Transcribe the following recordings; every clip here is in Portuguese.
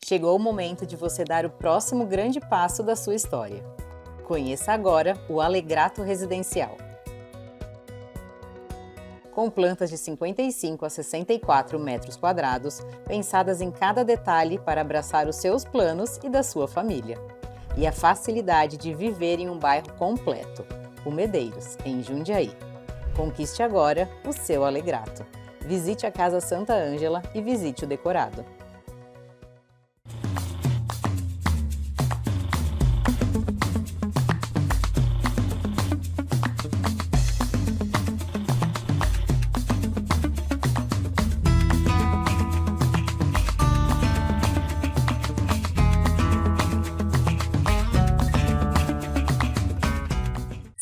Chegou o momento de você dar o próximo grande passo da sua história. Conheça agora o Alegrato Residencial. Com plantas de 55 a 64 metros quadrados, pensadas em cada detalhe para abraçar os seus planos e da sua família. E a facilidade de viver em um bairro completo, o Medeiros, em Jundiaí. Conquiste agora o seu Alegrato. Visite a Casa Santa Ângela e visite o decorado.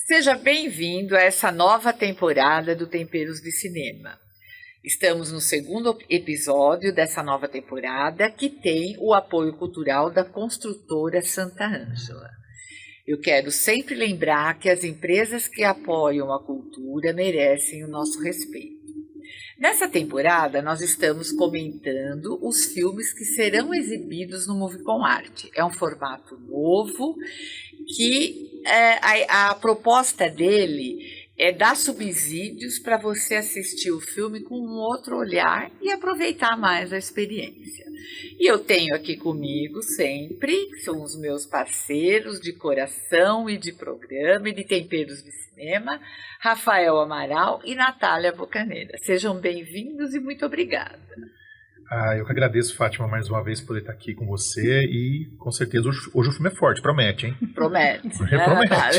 Seja bem-vindo a essa nova temporada do Temperos de Cinema. Estamos no segundo episódio dessa nova temporada, que tem o apoio cultural da construtora Santa Ângela. Eu quero sempre lembrar que as empresas que apoiam a cultura merecem o nosso respeito. Nessa temporada, nós estamos comentando os filmes que serão exibidos no Movie com Arte. É um formato novo que a proposta dele é dar subsídios para você assistir o filme com um outro olhar e aproveitar mais a experiência. E eu tenho aqui comigo sempre, que são os meus parceiros de coração e de programa e de temperos de cinema, Rafael Amaral e Natália Bocaneira. Sejam bem-vindos e muito obrigada. Eu que agradeço, Fátima, mais uma vez por estar aqui com você e com certeza hoje o filme é forte, promete, hein? Promete. Promete.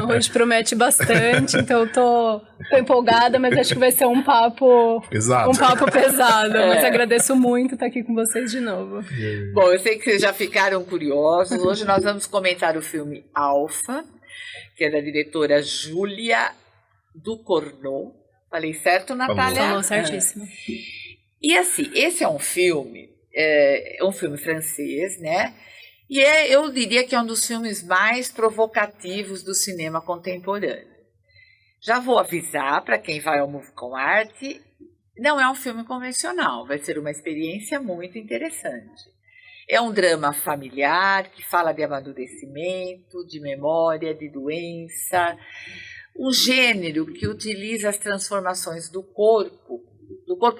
Hoje promete bastante, então eu tô empolgada, mas acho que vai ser um papo pesado. Mas agradeço muito estar aqui com vocês de novo. Bom, eu sei que vocês já ficaram curiosos. Hoje nós vamos comentar o filme Alpha, que é da diretora Julia Ducournau. Falei certo, Natália? Falou certíssimo. E assim, esse é um filme francês, né? E eu diria que é um dos filmes mais provocativos do cinema contemporâneo. Já vou avisar para quem vai ao Movie com Arte, não é um filme convencional, vai ser uma experiência muito interessante. É um drama familiar que fala de amadurecimento, de memória, de doença, um gênero que utiliza as transformações do corpo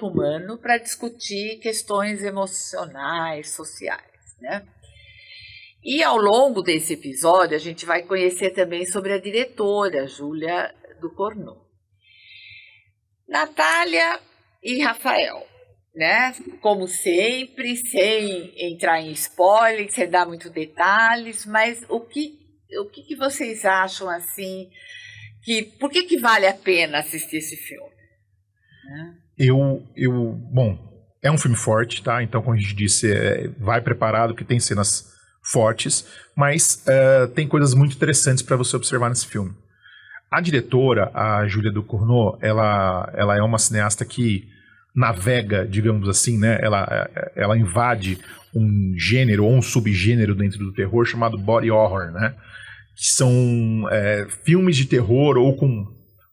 humano para discutir questões emocionais, sociais, né? E ao longo desse episódio a gente vai conhecer também sobre a diretora Julia Ducournau. Natália e Rafael, né? Como sempre, sem entrar em spoiler, sem dar muitos detalhes, mas o que vocês acham assim, por que vale a pena assistir esse filme? Né? Bom, é um filme forte, tá? Então, como a gente disse, vai preparado, porque tem cenas fortes, mas tem coisas muito interessantes para você observar nesse filme. A diretora, a Julia Ducournau, ela é uma cineasta que navega, digamos assim, né? Ela invade um gênero ou um subgênero dentro do terror chamado body horror, né? Que são filmes de terror ou com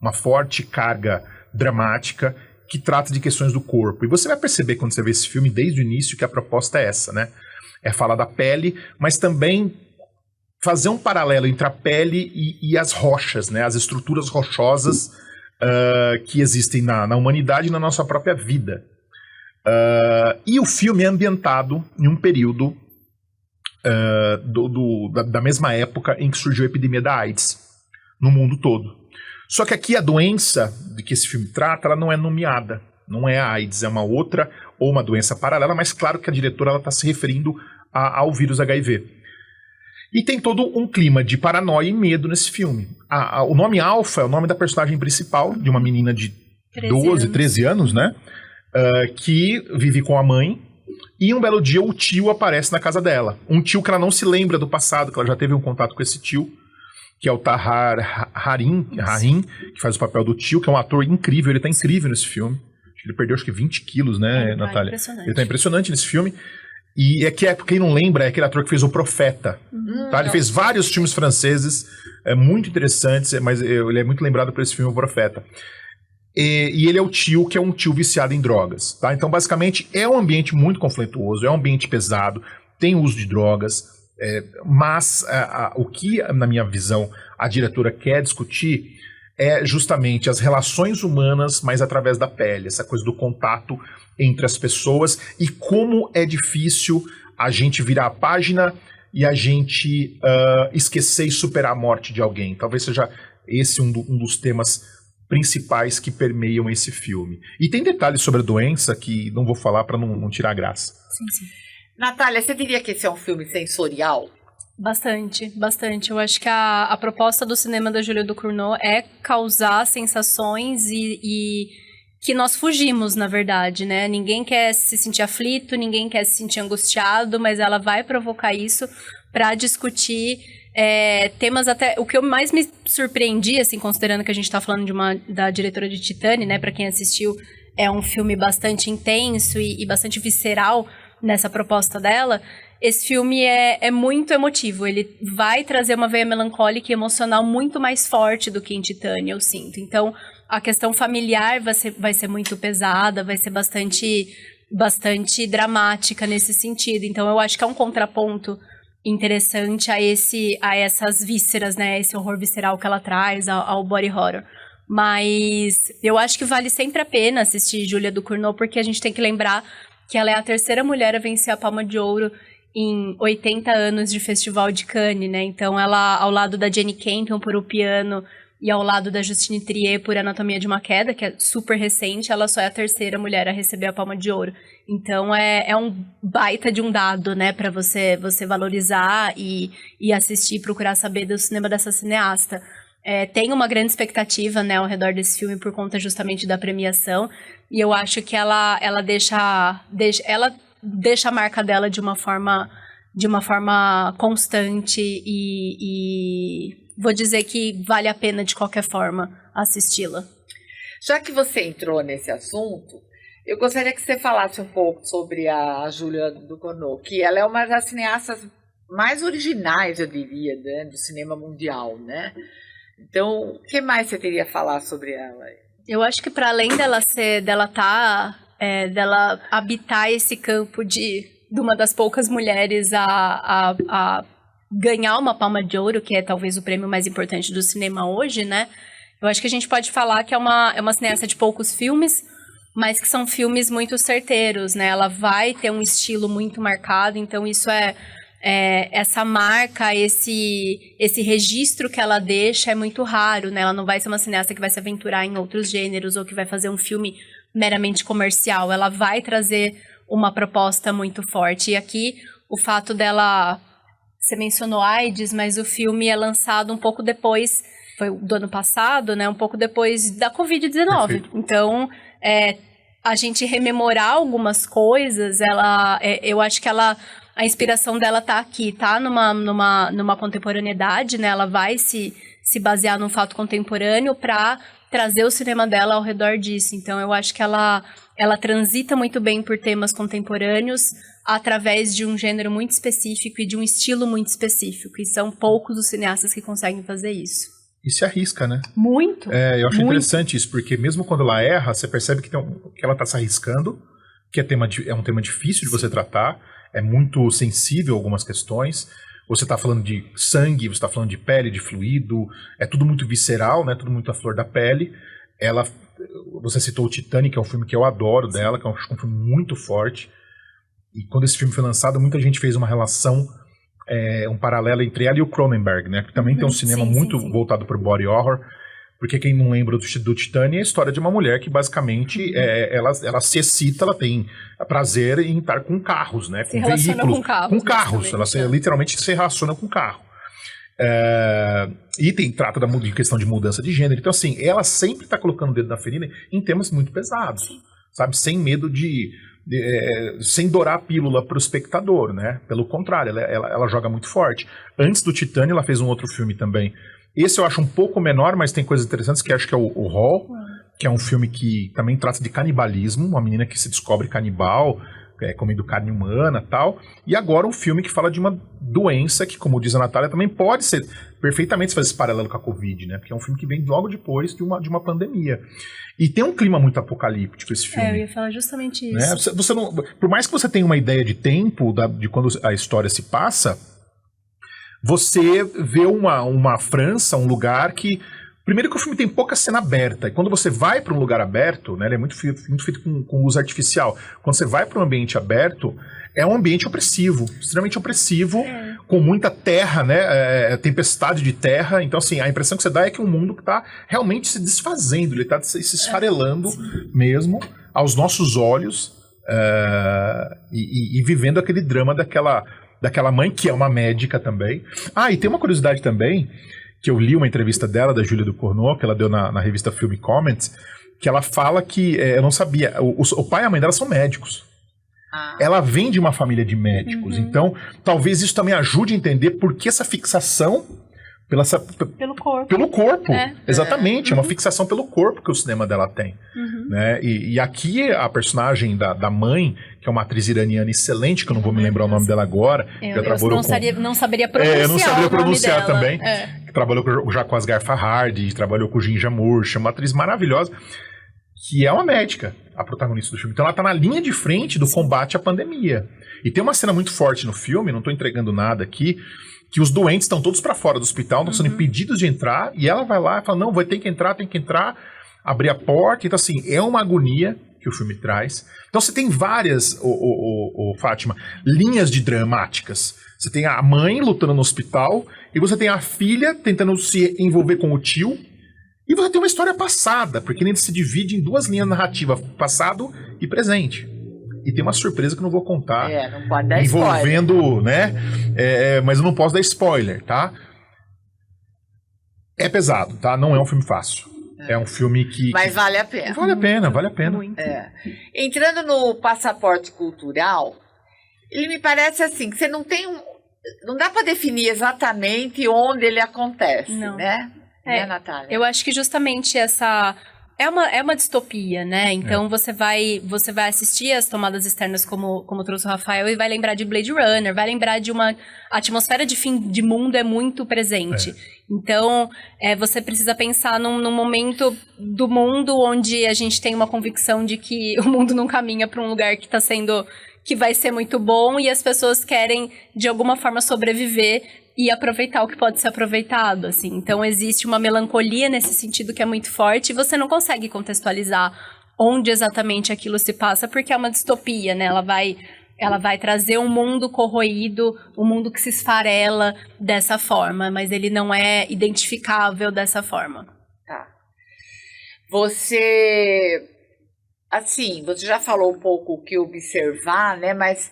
uma forte carga dramática que trata de questões do corpo. E você vai perceber quando você vê esse filme desde o início que a proposta é essa, né? É falar da pele, mas também fazer um paralelo entre a pele e as rochas, né? As estruturas rochosas que existem na humanidade e na nossa própria vida. E o filme é ambientado em um período da mesma época em que surgiu a epidemia da AIDS no mundo todo. Só que aqui a doença de que esse filme trata, ela não é nomeada. Não é a AIDS, é uma outra ou uma doença paralela, mas claro que a diretora está se referindo ao vírus HIV. E tem todo um clima de paranoia e medo nesse filme. O nome Alpha é o nome da personagem principal, de uma menina de 13 anos, né? Que vive com a mãe. E um belo dia o tio aparece na casa dela. Um tio que ela não se lembra do passado, que ela já teve um contato com esse tio, que é o Tahar Harim, que faz o papel do tio, que é um ator incrível, ele tá incrível nesse filme. Ele perdeu acho que 20 quilos, né, Natália? Ele tá impressionante nesse filme. E quem não lembra, é aquele ator que fez O Profeta. Tá? Ele fez vários filmes franceses muito interessantes, mas ele é muito lembrado por esse filme O Profeta. e ele é o tio, que é um tio viciado em drogas, tá? Então, basicamente, é um ambiente muito conflituoso, é um ambiente pesado, tem uso de drogas, mas o que, na minha visão, a diretora quer discutir é justamente as relações humanas, mas através da pele, essa coisa do contato entre as pessoas e como é difícil a gente virar a página e a gente esquecer e superar a morte de alguém. Talvez seja esse um dos temas principais que permeiam esse filme. E tem detalhes sobre a doença que não vou falar para não tirar a graça. Sim. Natália, você diria que esse é um filme sensorial? Bastante. Eu acho que a proposta do cinema da Julia Ducournau é causar sensações e que nós fugimos, na verdade, né? Ninguém quer se sentir aflito, ninguém quer se sentir angustiado, mas ela vai provocar isso para discutir temas até... O que eu mais me surpreendi, assim, considerando que a gente está falando da diretora de Titane, né? Para quem assistiu, é um filme bastante intenso e bastante visceral nessa proposta dela. Esse filme é muito emotivo. Ele vai trazer uma veia melancólica e emocional muito mais forte do que em Titane, eu sinto. Então, a questão familiar vai ser muito pesada, vai ser bastante dramática nesse sentido. Então, eu acho que é um contraponto interessante a essas vísceras, né? Esse horror visceral que ela traz, ao body horror. Mas eu acho que vale sempre a pena assistir Julia Ducournau, porque a gente tem que lembrar que ela é a terceira mulher a vencer a Palma de Ouro em 80 anos de Festival de Cannes, né? Então, ela, ao lado da Jenny Campion por O Piano e ao lado da Justine Triet por Anatomia de uma Queda, que é super recente, ela só é a terceira mulher a receber a Palma de Ouro. Então, é um baita de um dado, né, para você valorizar e assistir, procurar saber do cinema dessa cineasta. Tem uma grande expectativa, né, ao redor desse filme por conta justamente da premiação, e eu acho que ela deixa a marca dela de uma forma constante e vou dizer que vale a pena de qualquer forma assisti-la. Já que você entrou nesse assunto, eu gostaria que você falasse um pouco sobre a Julia Ducournau, que ela é uma das cineastas mais originais, eu diria, né, do cinema mundial, né? Então, o que mais você teria a falar sobre ela? Eu acho que para além dela habitar esse campo de uma das poucas mulheres a ganhar uma Palma de Ouro, que é talvez o prêmio mais importante do cinema hoje, né? Eu acho que a gente pode falar que é uma cineasta de poucos filmes, mas que são filmes muito certeiros, né? Ela vai ter um estilo muito marcado, então isso essa marca, esse registro que ela deixa é muito raro, né? Ela não vai ser uma cineasta que vai se aventurar em outros gêneros ou que vai fazer um filme meramente comercial. Ela vai trazer uma proposta muito forte. E aqui, o fato dela... Você mencionou AIDS, mas o filme é lançado um pouco depois, foi do ano passado, né? Um pouco depois da Covid-19. Então, a gente rememorar algumas coisas, eu acho que a inspiração dela tá aqui, tá numa contemporaneidade, né? Ela vai se basear num fato contemporâneo para trazer o cinema dela ao redor disso. Então, eu acho que ela transita muito bem por temas contemporâneos através de um gênero muito específico e de um estilo muito específico. E são poucos os cineastas que conseguem fazer isso. E se arrisca, né? Muito. Eu acho interessante isso, porque mesmo quando ela erra, você percebe que ela está se arriscando, que é um tema difícil de você tratar, é muito sensível a algumas questões. Você está falando de sangue, você está falando de pele, de fluido, é tudo muito visceral, né? Tudo muito à flor da pele. Você citou o Titanic, que é um filme que eu adoro dela, que é um filme muito forte. E quando esse filme foi lançado, muita gente fez uma relação, um paralelo entre ela e o Cronenberg, né? Que também tem um cinema muito voltado para o body horror. Porque quem não lembra do Titanic é a história de uma mulher que basicamente ela se excita, ela tem prazer em estar com carros, né? Com veículos. Com carros. Ela literalmente se relaciona com carro. E trata de questão de mudança de gênero. Então, assim, ela sempre está colocando o dedo na ferida em temas muito pesados. Sabe? Sem medo sem dourar a pílula para o espectador, né? Pelo contrário, ela joga muito forte. Antes do Titanic, ela fez um outro filme também. Esse eu acho um pouco menor, mas tem coisas interessantes, que acho que é o Hall, que é um filme que também trata de canibalismo, uma menina que se descobre canibal, comendo carne humana e tal. E agora um filme que fala de uma doença que, como diz a Natália, também pode ser perfeitamente se fazer esse paralelo com a Covid, né? Porque é um filme que vem logo depois de uma pandemia. E tem um clima muito apocalíptico esse filme. Eu ia falar justamente isso. Né? Você não, por mais que você tenha uma ideia de tempo de quando a história se passa, você vê uma França, um lugar que... Primeiro que o filme tem pouca cena aberta, e quando você vai para um lugar aberto, né, ele é muito feito com luz artificial. Quando você vai para um ambiente aberto, é um ambiente opressivo, extremamente opressivo, com muita terra, né, tempestade de terra. Então, assim, a impressão que você dá é que um mundo que está realmente se desfazendo, ele está se esfarelando mesmo aos nossos olhos, e vivendo aquele drama daquela mãe, que é uma médica também. E tem uma curiosidade também, que eu li uma entrevista dela, da Julia Ducournau, que ela deu na revista Film Comments, que ela fala que, eu não sabia, o pai e a mãe dela são médicos. Ela vem de uma família de médicos, então talvez isso também ajude a entender por que essa fixação pelo corpo. Pelo corpo, exatamente, é uma fixação pelo corpo que o cinema dela tem. Né? E aqui a personagem da mãe, que é uma atriz iraniana excelente, que eu não vou me lembrar o nome dela agora. Eu não saberia pronunciar. Eu não saberia pronunciar também. Que trabalhou já com Asghar Farhadi, trabalhou com Ginja Murcha, uma atriz maravilhosa, que é uma médica, a protagonista do filme. Então ela está na linha de frente do combate à pandemia. E tem uma cena muito forte no filme, não estou entregando nada aqui, que os doentes estão todos para fora do hospital, estão sendo impedidos de entrar, e ela vai lá e fala, não, tem que entrar, abrir a porta. Então, assim, é uma agonia que o filme traz. Então, você tem várias, Fátima, linhas de dramáticas. Você tem a mãe lutando no hospital, e você tem a filha tentando se envolver com o tio, e você tem uma história passada, porque ele se divide em duas linhas narrativas, passado e presente. E tem uma surpresa que eu não vou contar. Não pode dar envolvendo, spoiler. né? Mas eu não posso dar spoiler, tá? É pesado, tá? Não é um filme fácil. É um filme que... Mas vale a pena. Vale a pena. Muito. Entrando no passaporte cultural, ele me parece assim, que você não tem não dá para definir exatamente onde ele acontece, né? Né, Natália? Eu acho que justamente essa... É uma distopia, né? Então você vai assistir as tomadas externas, como trouxe o Rafael, e vai lembrar de Blade Runner, vai lembrar de uma atmosfera de fim de mundo é muito presente. Então, você precisa pensar num momento do mundo onde a gente tem uma convicção de que o mundo não caminha para um lugar que vai ser muito bom, e as pessoas querem, de alguma forma, sobreviver e aproveitar o que pode ser aproveitado, assim. Então, existe uma melancolia nesse sentido que é muito forte, e você não consegue contextualizar onde exatamente aquilo se passa, porque é uma distopia, né? Ela vai trazer um mundo corroído, um mundo que se esfarela dessa forma, mas ele não é identificável dessa forma. Tá. Você já falou um pouco o que observar, né? Mas...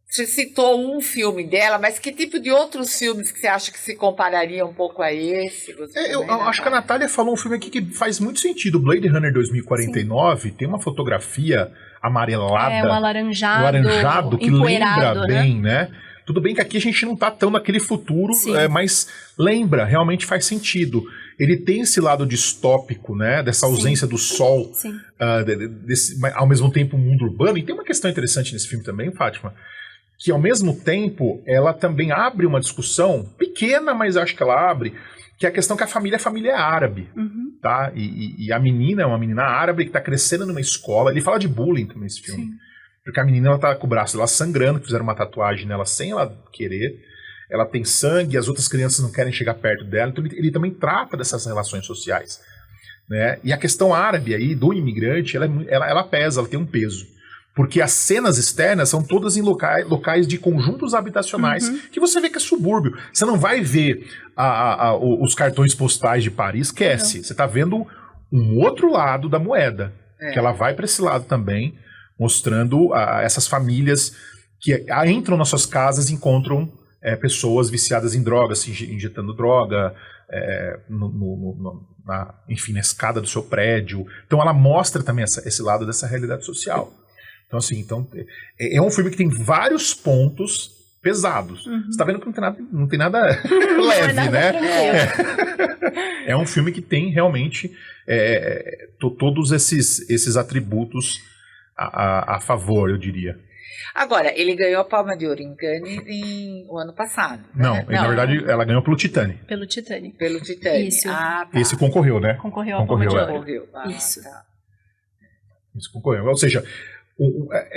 você citou um filme dela, mas que tipo de outros filmes que você acha que se compararia um pouco a esse? Eu acho que a Natália falou um filme aqui que faz muito sentido. Blade Runner 2049 tem uma fotografia amarelada. Um alaranjado que lembra bem, né? Tudo bem que aqui a gente não está tão naquele futuro, mas lembra, realmente faz sentido. Ele tem esse lado distópico, né? Dessa ausência do sol, ao mesmo tempo o mundo urbano. E tem uma questão interessante nesse filme também, Fátima, que ao mesmo tempo ela também abre uma discussão pequena, mas acho que ela abre, que é a questão que a família é árabe, tá? E a menina é uma menina árabe que está crescendo numa escola. Ele fala de bullying também nesse filme, porque a menina, ela tá com o braço dela sangrando, fizeram uma tatuagem nela sem ela querer, ela tem sangue, as outras crianças não querem chegar perto dela, então ele também trata dessas relações sociais, né? E a questão árabe aí, do imigrante, ela pesa, ela tem um peso. Porque as cenas externas são todas em locais de conjuntos habitacionais, que você vê que é subúrbio. Você não vai ver os cartões postais de Paris, esquece. Você está vendo um outro lado da moeda, que ela vai para esse lado também, mostrando essas famílias que entram nas suas casas e encontram pessoas viciadas em drogas, injetando droga, enfim, na escada do seu prédio. Então ela mostra também esse lado dessa realidade social. Então, assim, é um filme que tem vários pontos pesados. Você está vendo que não tem nada leve, né? É um filme que tem realmente todos esses atributos a favor, eu diria. Agora, ele ganhou a Palma de Ouro em Cannes o ano passado. Não, né? na verdade, ela ganhou pelo Titanic. Pelo Titanic. Pelo Titanic. Isso. Ah, tá. Esse concorreu, né? Concorreu a Palma de Ouro. Concorreu. Ah, Isso. Tá. Esse concorreu. Ou seja,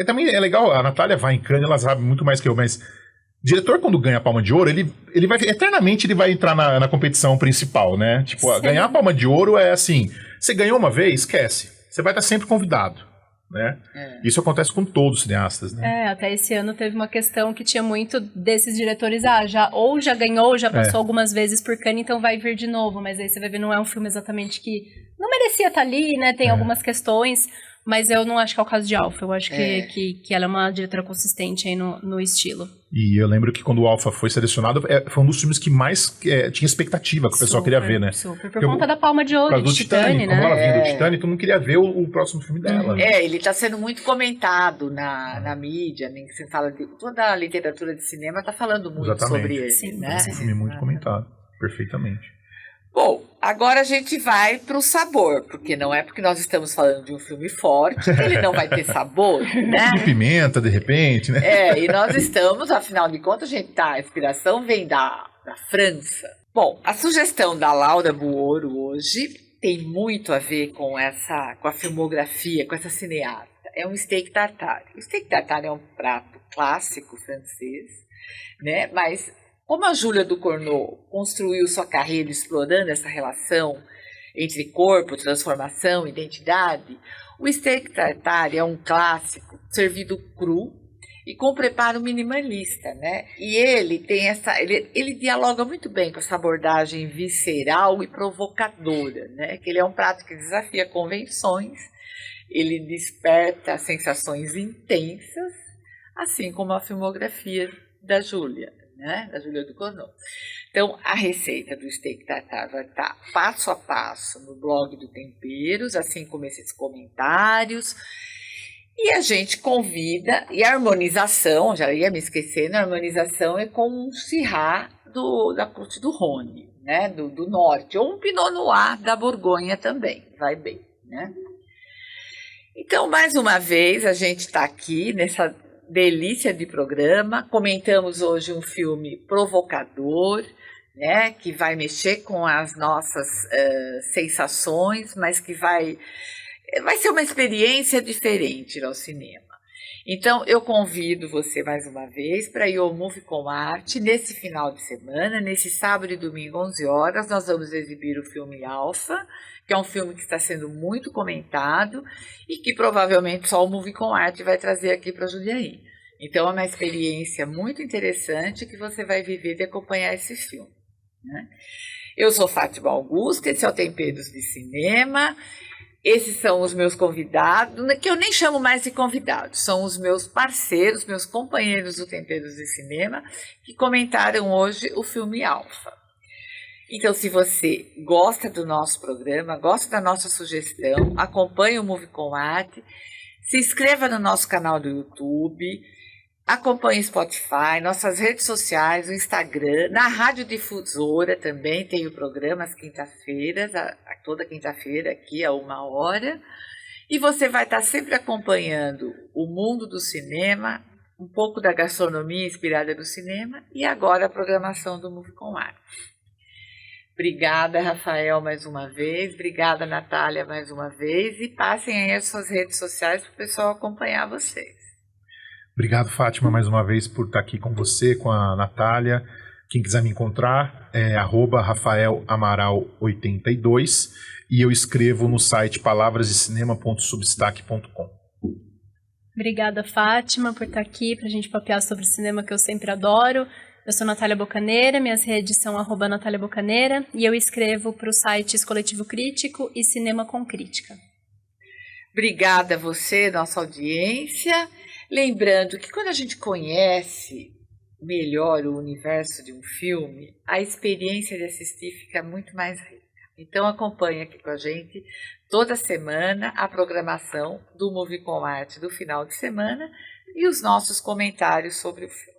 também é legal, a Natália vai em Cannes, ela sabe muito mais que eu, mas o diretor, quando ganha a Palma de Ouro, ele vai, eternamente ele vai entrar na competição principal, né? Tipo, Sim. ganhar a Palma de Ouro é assim, você ganhou uma vez, esquece. Você vai estar sempre convidado, né? Isso acontece com todos os cineastas, né? Até esse ano teve uma questão que tinha muito desses diretores, já ganhou, já passou algumas vezes por Cannes, então vai vir de novo, mas aí você vai ver, não é um filme exatamente que não merecia estar ali, né? Tem algumas questões, mas eu não acho que é o caso de Alpha, eu acho que ela é uma diretora consistente aí no estilo. E eu lembro que quando o Alpha foi selecionado, foi um dos filmes que mais tinha expectativa, que o pessoal queria ver, né? Super, por conta da Palma de Ouro, do Titanic, né? Como ela vinha do Titanic, todo mundo queria ver o próximo filme dela. Né? Ele está sendo muito comentado na mídia, né? Você fala toda a literatura de cinema está falando muito sobre ele. Sim, né? É um filme muito comentado, perfeitamente. Bom, agora a gente vai para o sabor, porque não é porque nós estamos falando de um filme forte que ele não vai ter sabor, né? De pimenta, de repente, né? E nós estamos, afinal de contas, a inspiração vem da França. Bom, a sugestão da Laura Buoro hoje tem muito a ver com a filmografia, com essa cineasta. É um steak tartare. O steak tartare é um prato clássico francês, né? Mas como a Júlia Ducournau construiu sua carreira explorando essa relação entre corpo, transformação, identidade, o steak tartare é um clássico servido cru e com preparo minimalista, né? E ele tem ele dialoga muito bem com essa abordagem visceral e provocadora, né? Que ele é um prato que desafia convenções, ele desperta sensações intensas, assim como a filmografia da Júlia. Né, da Júlia Ducournau. Então, a receita do steak tartare vai estar passo a passo no blog do Temperos, assim como esses comentários. E a gente convida, e a harmonização, já ia me esquecendo, a harmonização é com um Syrah da Côte du Rhône, né, do norte, ou um Pinot Noir da Borgonha também, vai bem, né? Então, mais uma vez, a gente está aqui nessa delícia de programa. Comentamos hoje um filme provocador, né, que vai mexer com as nossas sensações, mas que vai ser uma experiência diferente ao cinema. Então, eu convido você mais uma vez para ir ao Movie com Arte nesse final de semana, nesse sábado e domingo, 11 horas, nós vamos exibir o filme Alpha, que é um filme que está sendo muito comentado e que provavelmente só o Movie com Arte vai trazer aqui para Jundiaí. Então é uma experiência muito interessante que você vai viver de acompanhar esse filme, né? Eu sou Fátima Augusto, esse é o Temperos de Cinema. Esses são os meus convidados, que eu nem chamo mais de convidados, são os meus parceiros, meus companheiros do Temperos de Cinema, que comentaram hoje o filme Alpha. Então, se você gosta do nosso programa, gosta da nossa sugestão, acompanhe o Movie com Arte, se inscreva no nosso canal do YouTube, acompanhe o Spotify, nossas redes sociais, o Instagram, na Rádio Difusora também tem o programa às quinta-feiras, toda quinta-feira aqui a 1h. E você vai estar sempre acompanhando o mundo do cinema, um pouco da gastronomia inspirada no cinema e agora a programação do Movie com Arte. Obrigada, Rafael, mais uma vez. Obrigada, Natália, mais uma vez. E passem aí as suas redes sociais para o pessoal acompanhar vocês. Obrigado, Fátima, mais uma vez por estar aqui com você, com a Natália. Quem quiser me encontrar é @rafaelamaral82 e eu escrevo no site palavrasdecinema.substack.com. Obrigada, Fátima, por estar aqui para a gente papear sobre cinema, que eu sempre adoro. Eu sou Natália Bocaneira, minhas redes são @Natália Bocaneira e eu escrevo para os sites Coletivo Crítico e Cinema com Crítica. Obrigada a você, nossa audiência. Lembrando que quando a gente conhece melhor o universo de um filme, a experiência de assistir fica muito mais rica. Então acompanhe aqui com a gente toda semana a programação do Movie com Arte do final de semana e os nossos comentários sobre o filme.